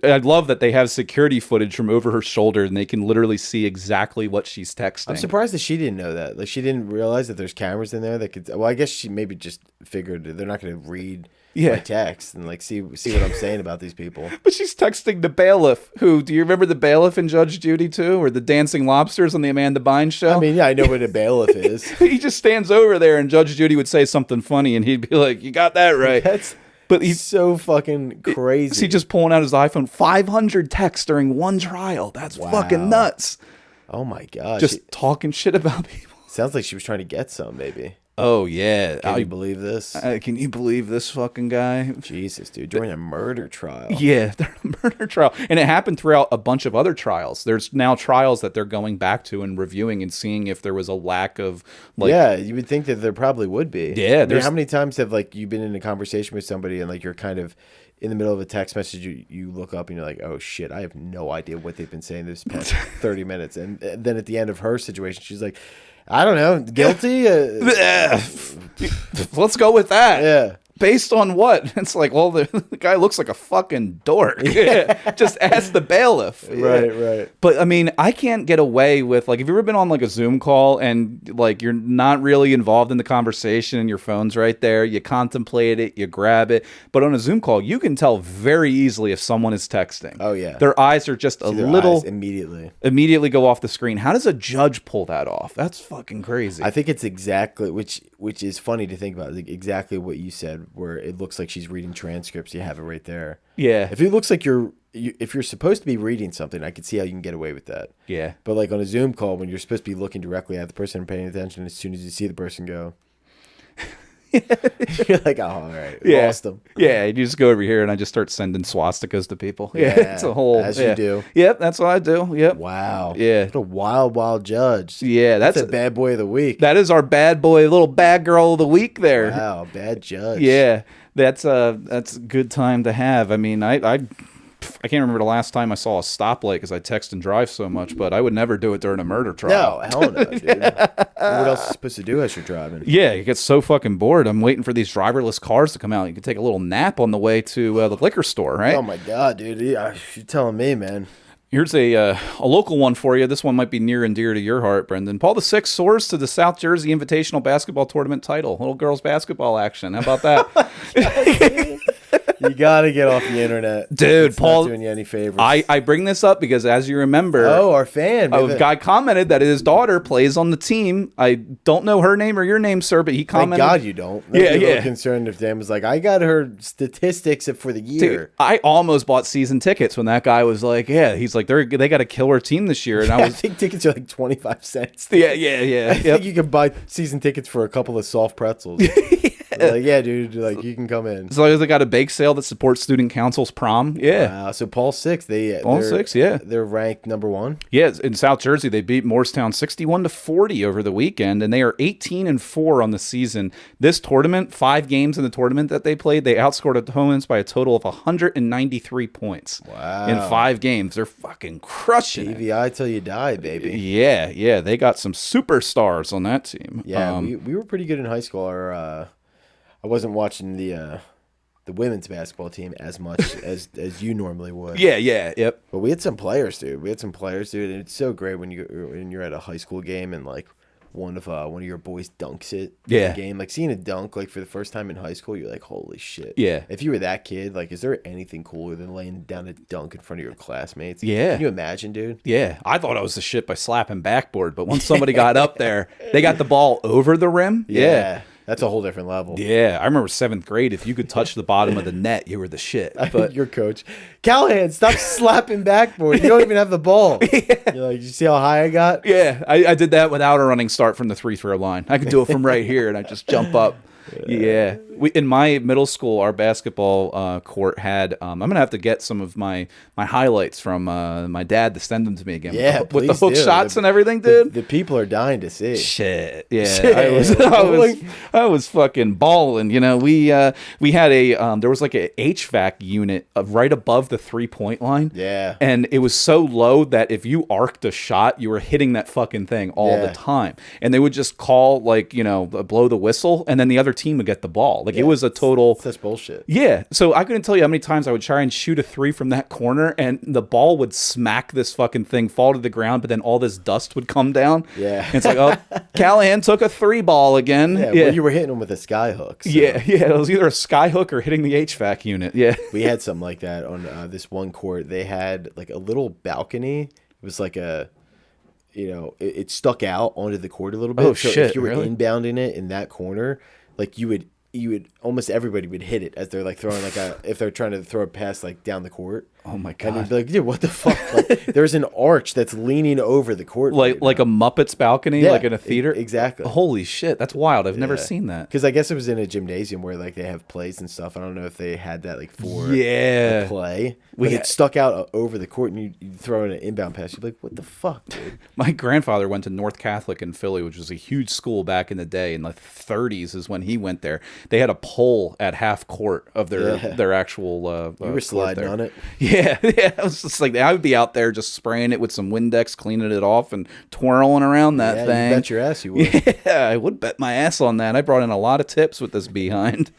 I love that they have security footage from over her shoulder and they can literally see exactly what she's texting. I'm surprised that she didn't know that. Like she didn't realize that there's cameras in there that could. Well, I guess she maybe just figured they're not going to read my text and like see what I'm saying about these people. But she's texting the bailiff. Who do you remember the bailiff in Judge Judy too, or the Dancing Lobsters on the Amanda Bynes show? I mean, yeah, I know what a bailiff is. He just stands over there and Judge Judy would say something funny and he'd be like, "You got that right." But he's so fucking crazy. Is he just pulling out his iPhone? 500 texts during one trial. That's fucking nuts. Oh my God. Just talking shit about people. Sounds like she was trying to get some, maybe. Oh, yeah. Can you believe this? Can you believe this fucking guy? Jesus, dude. During a murder trial. Yeah, during a murder trial. And it happened throughout a bunch of other trials. There's now trials that they're going back to and reviewing and seeing if there was a lack of, like... Yeah, you would think that there probably would be. Yeah. I mean, how many times have, like, you been in a conversation with somebody and, like, you're kind of... in the middle of a text message, you look up and you're like, oh, shit, I have no idea what they've been saying this past 30 minutes. And then at the end of her situation, she's like... I don't know. Guilty? Let's go with that. Yeah. Based on what? It's like, well, the guy looks like a fucking dork. Yeah. Just ask the bailiff. Right. But, I mean, I can't get away with, like, have you ever been on, like, a Zoom call and, like, you're not really involved in the conversation and your phone's right there. You contemplate it. You grab it. But on a Zoom call, you can tell very easily if someone is texting. Oh, yeah. Their eyes are just a little... Immediately go off the screen. How does a judge pull that off? That's fucking crazy. I think it's exactly, which is funny to think about, like exactly what you said, where it looks like she's reading transcripts. You have it right there. Yeah. If it looks like if you're supposed to be reading something, I could see how you can get away with that. Yeah. But like on a Zoom call, when you're supposed to be looking directly at the person and paying attention, as soon as you see the person go, you're like, oh, all right, lost them. Yeah, you just go over here and I just start sending swastikas to people. Yeah, it's a whole... As you do. Yep, that's what I do. Yep. Wow. Yeah. What a wild judge. Yeah, that's a bad boy of the week. That is our bad boy, little bad girl of the week there. Wow, bad judge. Yeah, that's a good time to have. I mean, I can't remember the last time I saw a stoplight because I text and drive so much, but I would never do it during a murder trial. No, hell no, dude. What else is supposed to do as you're driving? Yeah, you get so fucking bored. I'm waiting for these driverless cars to come out. You can take a little nap on the way to the liquor store, right? Oh my God, dude. Yeah, you're telling me, man. Here's a local one for you. This one might be near and dear to your heart, Brendan. Paul VI soars to the South Jersey Invitational Basketball Tournament title. Little girls basketball action. How about that? You gotta get off the internet, dude. It's Paul, not doing you any favors. I bring this up because, as you remember, our fan, a guy commented that his daughter plays on the team. I don't know her name or your name, sir, but he commented. Thank God you don't. Yeah. Concerned if Dan was like, I got her statistics for the year. Dude, I almost bought season tickets when that guy was like, yeah, he's like, they got a killer team this year, and I think tickets are like 25 cents. Yeah. I think you can buy season tickets for a couple of soft pretzels. Like, yeah, dude, like you can come in. As long as they got a bake sale that supports student council's prom. Yeah. Wow. So Paul 6, Paul 6, yeah. They're ranked number 1. Yeah, in South Jersey, they beat Morristown 61-40 over the weekend, and they are 18-4 on the season. This tournament, 5 games in the tournament that they played, they outscored opponents by a total of 193 points. Wow. In 5 games. They're fucking crushing it. AVI till you die, baby. Yeah, they got some superstars on that team. Yeah, we were pretty good in high school. I wasn't watching the women's basketball team as much as you normally would. Yeah, yep. But we had some players, dude. And it's so great when you're at a high school game and like one of your boys dunks it in the game. Like seeing a dunk like for the first time in high school, you're like, holy shit. Yeah. If you were that kid, like, is there anything cooler than laying down a dunk in front of your classmates? Yeah. Can you imagine, dude? Yeah. I thought I was the shit by slapping backboard, but once somebody got up there, they got the ball over the rim. Yeah. That's a whole different level. Yeah, I remember 7th grade. If you could touch the bottom of the net, you were the shit. But your coach, Callahan, stop slapping backboard. You don't even have the ball. You're like, you see how high I got? Yeah, I did that without a running start from the free throw line. I could do it from right here, and I just jump up. Yeah. In my middle school, our basketball court had. I'm gonna have to get some of my highlights from my dad to send them to me again. Yeah, with the hook shots and everything, dude. The people are dying to see. Shit. Yeah. I was fucking balling. You know, we had there was like a HVAC unit right above the 3-point line. Yeah. And it was so low that if you arced a shot, you were hitting that fucking thing all the time. And they would just call blow the whistle, and then the other team would get the ball. Like it was a total such bullshit. Yeah. So I couldn't tell you how many times I would try and shoot a 3 from that corner, and the ball would smack this fucking thing, fall to the ground, but then all this dust would come down. Yeah. And it's like, oh, Callahan took a 3 ball again. Yeah. Well, you were hitting them with a sky hook. So. Yeah. It was either a sky hook or hitting the HVAC unit. Yeah. We had something like that on this one court. They had like a little balcony. It was like it stuck out onto the court a little bit. Oh, so shit. If you were really? inbounding it in that corner, like you would almost everybody would hit it as they're like throwing if they're trying to throw a pass like down the court. Oh my god! And you'd be like, dude, what the fuck? Like, there's an arch that's leaning over the court, like a Muppets balcony, like in a theater. Exactly. Holy shit, that's wild! I've never seen that. Because I guess it was in a gymnasium where like they have plays and stuff. I don't know if they had that like for a play. But it stuck out over the court, and you throw in an inbound pass. You'd be like, what the fuck, dude? My grandfather went to North Catholic in Philly, which was a huge school back in the day. In the 30s is when he went there. They had a pole at half court of their actual. You were sliding on it. Yeah. It was just like I would be out there just spraying it with some Windex, cleaning it off, and twirling around that thing. You bet your ass you would. Yeah, I would bet my ass on that. I brought in a lot of tips with this behind.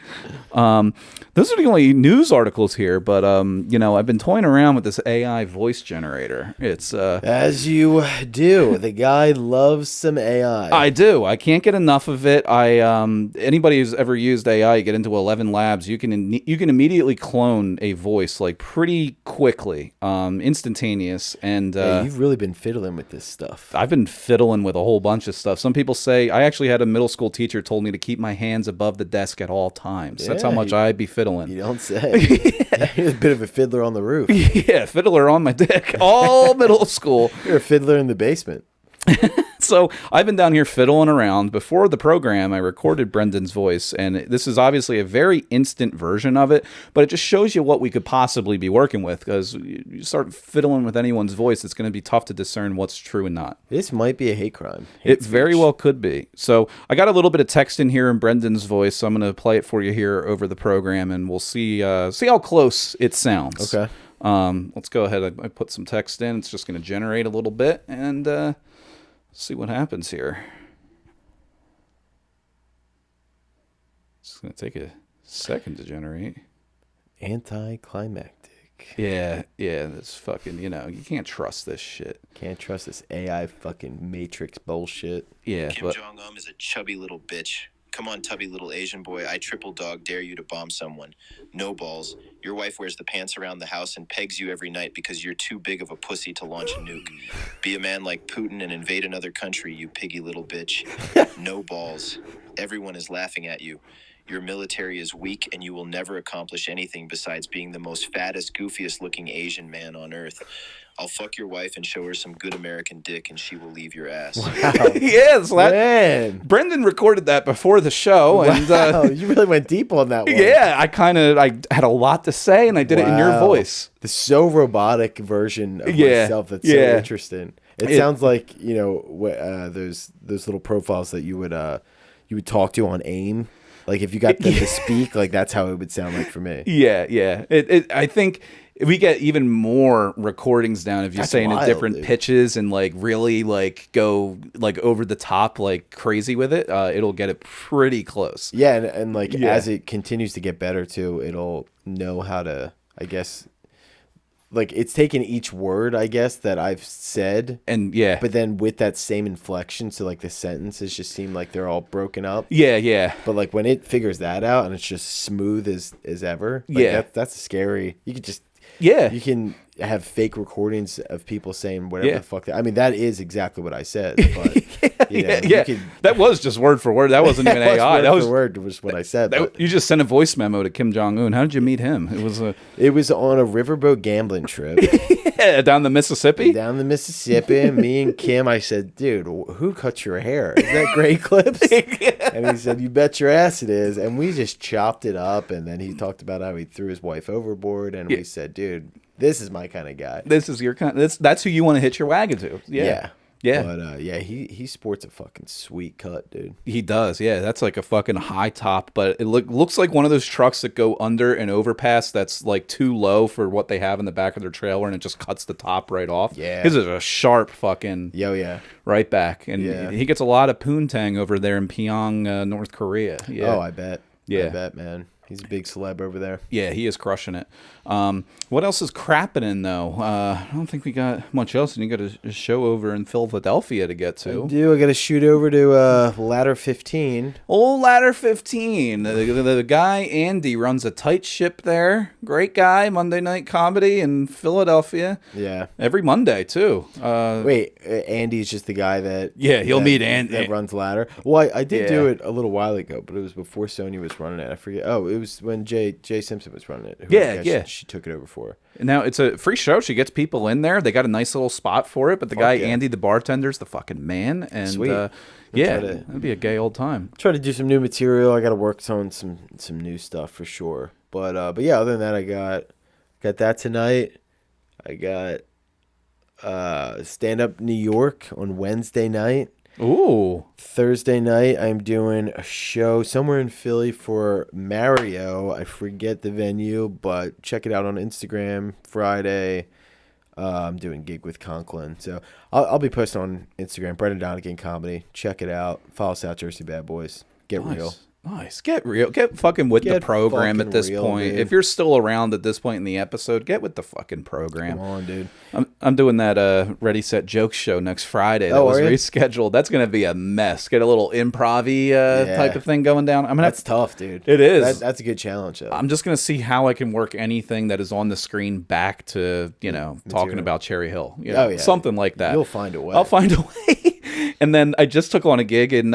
Those are the only news articles here, but I've been toying around with this AI voice generator. It's as you do. The guy loves some AI. I do. I can't get enough of it. Anybody who's ever used AI, you get into 11 Labs, you can immediately clone a voice like pretty quickly, instantaneous. And you've really been fiddling with this stuff. I've been fiddling with a whole bunch of stuff. Some people say I actually had a middle school teacher told me to keep my hands above the desk at all times. That's how much I'd be fiddling. You don't say. You're a bit of a fiddler on the roof. Yeah, fiddler on my dick. All middle school. You're a fiddler in the basement. So I've been down here fiddling around. Before the program, I recorded Brendan's voice, and this is obviously a very instant version of it, but it just shows you what we could possibly be working with, because you start fiddling with anyone's voice, it's going to be tough to discern what's true and not. This might be a hate crime. It very well could be. So I got a little bit of text in here in Brendan's voice, so I'm going to play it for you here over the program, and we'll see how close it sounds. Okay. Let's go ahead. I put some text in. It's just going to generate a little bit, and see what happens here. It's going to take a second to generate. Anticlimactic. Yeah, this fucking, you can't trust this shit. Can't trust this AI fucking Matrix bullshit. Yeah, Kim Jong Un is a chubby little bitch. Come on, tubby little Asian boy. I triple dog dare you to bomb someone. No balls. Your wife wears the pants around the house and pegs you every night because you're too big of a pussy to launch a nuke. Be a man like Putin and invade another country, you piggy little bitch. No balls. Everyone is laughing at you. Your military is weak, and you will never accomplish anything besides being the most fattest, goofiest looking Asian man on earth. I'll fuck your wife and show her some good American dick, and she will leave your ass. Wow. Yes, Man. Brendan recorded that before the show, and Wow, you really went deep on that one. yeah, I had a lot to say, and I did it in your voice. The so robotic version of myself that's so interesting. It sounds like, you know, those little profiles that you would talk to on AIM. Like if you got them to speak, like that's how it would sound like for me. Yeah. I think we get even more recordings down if you're saying in different pitches and like really like go like over the top like crazy with it. It'll get it pretty close. Yeah, and like as it continues to get better too, it'll know how to, I guess, like it's taken each word, I guess, that I've said, and but then with that same inflection, so like the sentences just seem like they're all broken up. Yeah. But like when it figures that out and it's just smooth as ever, like that's scary. You could just you can have fake recordings of people saying whatever the fuck. I mean, that is exactly what I said. But that was just word for word. That wasn't even AI. That was word was what I said. You just sent a voice memo to Kim Jong Un. How did you meet him? It was on a riverboat gambling trip. Down the Mississippi. Down the Mississippi, and me and Kim. I said, "Dude, who cuts your hair? Is that Gray Clips?" And he said, "You bet your ass it is." And we just chopped it up. And then he talked about how he threw his wife overboard. And we said, "Dude, this is my kind of guy. This is your kind. That's who you want to hitch your wagon to." Yeah. But he sports a fucking sweet cut, dude. He does. Yeah, that's like a fucking high top, but it looks like one of those trucks that go under an overpass that's like too low for what they have in the back of their trailer, and it just cuts the top right off. Yeah, his is a sharp fucking right back, and he gets a lot of poontang over there in Pyongyang, North Korea. Yeah. Oh, I bet. Yeah, I bet, man. He's a big celeb over there. Yeah, he is crushing it. What else is crapping in, though? I don't think we got much else. And you got a show over in Philadelphia to get to. I do. I got to shoot over to Ladder 15. Old Ladder 15. The guy, Andy, runs a tight ship there. Great guy. Monday night comedy in Philadelphia. Yeah. Every Monday, too. Wait, Andy's just the guy that... Yeah, he'll meet Andy. That runs Ladder. Well, I did do it a little while ago, but it was before Sonya was running it. I forget. Oh, it was when Jay Simpson was running it. She took it over for. Now it's a free show. She gets people in there. They got a nice little spot for it. But the guy Andy, the bartender's the fucking man. And sweet. That'd be a gay old time. Try to do some new material. I got to work on some new stuff for sure. But yeah, other than that, I got that tonight. I got stand up New York on Wednesday night. Ooh. Thursday night, I'm doing a show somewhere in Philly for Mario. I forget the venue, but check it out on Instagram. Friday, I'm doing Gig with Conklin. So I'll be posting on Instagram, Brendan Donegan Comedy. Check it out. Follow South Jersey Bad Boys. Get real. Nice. Get real. Get fucking with the program at this point. Dude. If you're still around at this point in the episode, get with the fucking program. Come on, dude. I'm doing that Ready Set Jokes show next Friday. That was rescheduled. That's gonna be a mess. Get a little improv-y type of thing going down. That's tough, dude. It is. That's a good challenge, though. I'm just gonna see how I can work anything that is on the screen back to talking about Cherry Hill. Something like that. You'll find a way. I'll find a way. And then I just took on a gig in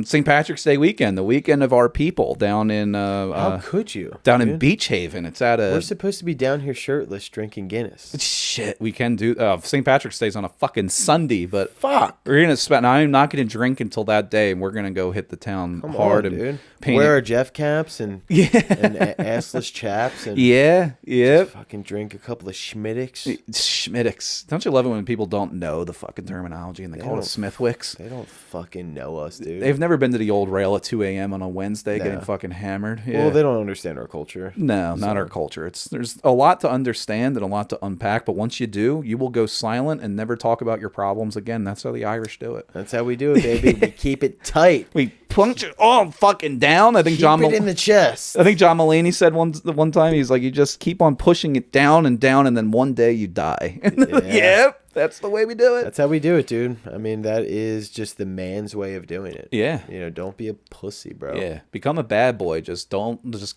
St. Patrick's Day weekend, the weekend of our people down in how could you in Beach Haven. It's at we're supposed to be down here shirtless drinking Guinness. Shit, we can do St. Patrick's Day's on a fucking Sunday, but fuck, we're gonna spend. I'm not gonna drink until that day, and we're gonna go hit the town hard and wear our Jeff caps and and assless chaps and just fucking drink a couple of Schmiddicks. Don't you love it when people don't know the fucking terminology and they call it Smithwicks? They don't fucking know us, dude. They've never been to the old rail at 2 a.m. on a Wednesday getting fucking hammered. Yeah. Well, they don't understand our culture. No, not our culture. There's a lot to understand and a lot to unpack, but once you do, you will go silent and never talk about your problems again. That's how the Irish do it. That's how we do it, baby. We keep it tight. We punch it all fucking down. I think keep it in the chest. I think John Mulaney said one time, he's like, you just keep on pushing it down, and then one day you die. Yep. That's the way we do it. That's how we do it, dude. I mean, that is just the man's way of doing it. Yeah. Don't be a pussy, bro. Yeah. Become a bad boy. Just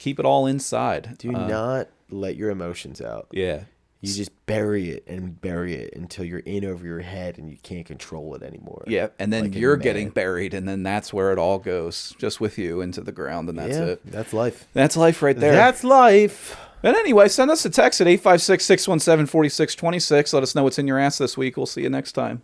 keep it all inside. Do not let your emotions out. Yeah. You just bury it until you're in over your head and you can't control it anymore. Yeah, and then you're getting buried, and then that's where it all goes, just with you into the ground, and that's it. That's life. That's life right there. That's life. But anyway, send us a text at 856-617-4626. Let us know what's in your ass this week. We'll see you next time.